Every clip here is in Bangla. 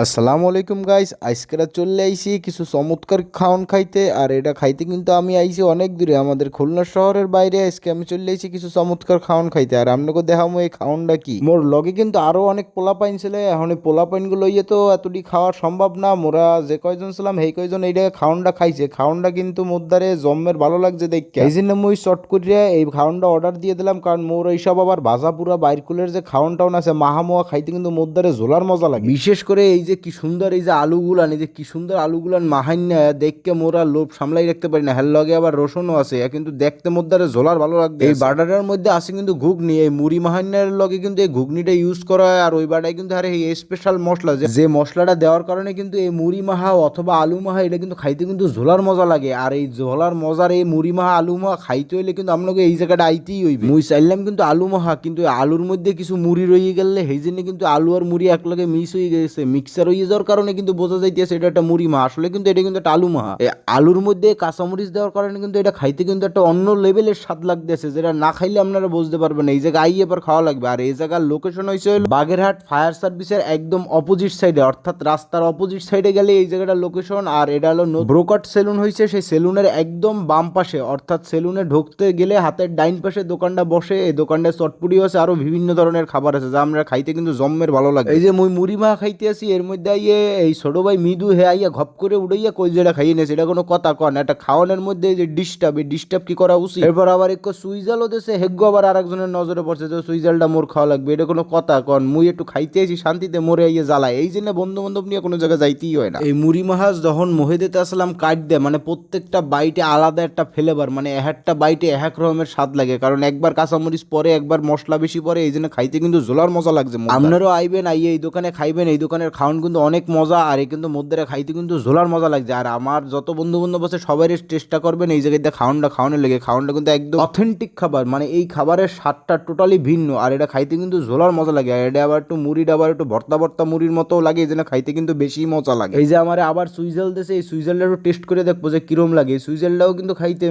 আসসালামু আলাইকুম গাইস, আজকেরা চলে আইছি কিছু চমৎকার খাওন খাইতে। আর এটা খাইতে কিন্তু আমি আইছি অনেক দূরে, আমাদের খুলনা শহরের বাইরে। আজকে আমি চলে আইছি কিছু চমৎকার খাওন খাইতে, আর আপনাকে দেখামো এই খাওনটা কি। মোর লগে কিন্তু আরো অনেক পোলা পাইন ছিল, এখন এই পোলা পাইন গুলো ইয়ে তো এতটি খাওয়া সম্ভব না। মোরা যে কয়জন ছিলাম সেই কয়জন এইটা খাওনটা খাইছে। খাওনটা কিন্তু মোদ্দারে জম্মের ভালো লাগছে দেখে, এই জন্য মুই শর্ট করিয়া এই খাওনটা অর্ডার দিয়ে দিলাম। কারণ মোর এইসব আবার ভাজা পুরা বাইরকুলের যে খাওন টাউন আছে মাহামোয়া খাইতে কিন্তু মোদ্দারে ঝোলার মজা লাগে। বিশেষ করে এই যে কি সুন্দর এই যে আলুগুলান, এই যে কি সুন্দর আলুগুলান মাহাইন্যা দেখকে মোরা লোভ সামলাই রাখতে পারি না। হের লগে আবার রসুনও আছে, কিন্তু দেখতে মোদ্দারে ঝোলার ভালো লাগবে। এই বাটাটার মধ্যে আছে কিন্তু ঘুগনি, এই মুড়ি মাহাইন্যার লগে কিন্তু এই ঘুগনিটা ইউজ করা হয়। আর ওই বাটায় কিন্তু আরে এই স্পেশাল মশলা, যে মশলাটা দেওয়ার কারণে কিন্তু এই মুড়ি মাহা অথবা আলু মাহা এটা কিন্তু খাইতে কিন্তু ঝোলার মজা লাগে। আর এই ঝোলার মজার এই মুড়ি মাহা আলু মাহা খাইতে হইলে কিন্তু আপনাকে এই জায়গাটা আইতেই হইবে। মুই চাইলাম কিন্তু আলু মাহা, কিন্তু আলুর মধ্যে কিছু মুড়ি রয়ে গেলে সেই জন্য কিন্তু আলু আর মুড়ি একলগে মিক্স হয়ে গেছে। মিক্সার হয়ে যাওয়ার কারণে কিন্তু বোঝা যাইতেছে এটা একটা মুড়ি মাহা, আসলে কিন্তু এটা কিন্তু একটা আলু মাহা। এই আলুর মধ্যে কাঁচামরিচ দেওয়ার কারণে কিন্তু এটা খাইতে কিন্তু একটা অন্য লেভেলের স্বাদ লাগতেছে, যেটা না খাইলে আপনারা বুঝতে পারবেন। এই জায়গায় আইয়ে পর খাওয়া লাগবে। আর এই জায়গার লোকেশন হয়েছে বাগেরহাট ফায়ার সার্ভিসের একদম অপোজিট সাইডে, অর্থাৎ রাস্তার অপোজিট সাইডে গেলে এই জায়গাটার লোকেশন। আর এটা হলো ব্রোকাট সেলুন হয়েছে, সেই সেলুনের একদম বাম পাশে, অর্থাৎ সেলুনে ঢুকতে গেলে হাতের ডাইন পাশে দোকানটা বসে। এই দোকানটা চটপুরি আছে, আরো বিভিন্ন ধরনের খাবার আছে যা আমরা খাইতে কিন্তু জম্মের ভালো লাগে। এই যে মুই মুড়ি মাহা খাইতে আছি, এর মধ্যে আইয়ে এই ছোট ভাই মৃদু হে আইয়া ঘপ করে উড়াইয়া কই যেটা খাইয়ে নিয়েছে। এটা কোনো কথা কন, একটা খাওয়ানোর মধ্যে যে ডিস্টার্ব, এই ডিস্টার্ব কি করা উচিত? এরপর আবার একটু সুইজালও দেশে হেগ্য আবার আরেকজনের নজরে পড়ছে যে সুইজালটা মোর খাওয়া লাগবে। এটা কোনো কথা কন? মুই একটু খাইতে আছি শান্তিতে, মরে আইয়ে জ্বালায়। এই জন্য বন্ধু বান্ধব নিয়ে কোনো জায়গায় যাইতেই হয় না। এই মুড়ি মাহাজ যখন মহে দিতে আসলাম কাট দেয়, মানে প্রত্যেকটা বাইটে আলাদা একটা ফ্লেভার, মানে একটা বাইটে এক রকমের স্বাদ লাগে। কারণ একবার কাঁচামরিচ পরে, একবার মশলা বেশি পরে, এই জন্য খাইতে কিন্তু ঝোলার মজা লাগছে। আপনারাও আইবেন, আইয়ে এই দোকানে খাইবেন। এই দোকানের খাওয়ান কিন্তু অনেক মজা, আর এই কিন্তু মধ্যে খাইতে কিন্তু ঝোলার মজা লাগছে। আর আমার যত বন্ধু বান্ধব আছে সবাই চেষ্টা করবেন এই জায়গায় খাওয়ানোর লেগে। খাওয়ানটা কিন্তু একদম অথেন্টিক খাবার, মানে এই খাবারের স্বাদটা টোটালি ভিন্ন। আর এটা খাইতে কিন্তু ঝোলার মজা লাগে। আর এটা আবার একটু মুড়িটা আবার একটু ভর্তা ভর্তা মুড়ির মতো লাগে, এই জন্য খাইতে কিন্তু বেশি মজা লাগে। এই যে আমার আবার সুইজাল দেশে, এই সুইজালটা একটু টেস্ট করে দেখবো যে কিরম লাগে। এই সুইজালটাও কিন্তু খাইতে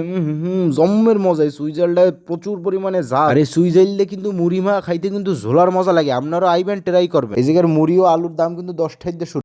জম্মের মজা। এই সুইজালটা প্রচুর পরিমাণে ঝাল। আর এই সুইজালটা কিন্তু মুড়ি মা খাইতে কিন্তু ঝোলার মজা লাগে। আপনারাও আইবেন, ট্রাই করবেন। এই জায়গার মুড়ি ও আলুর দাম কিন্তু 10 টাকা দিয়ে শুরু।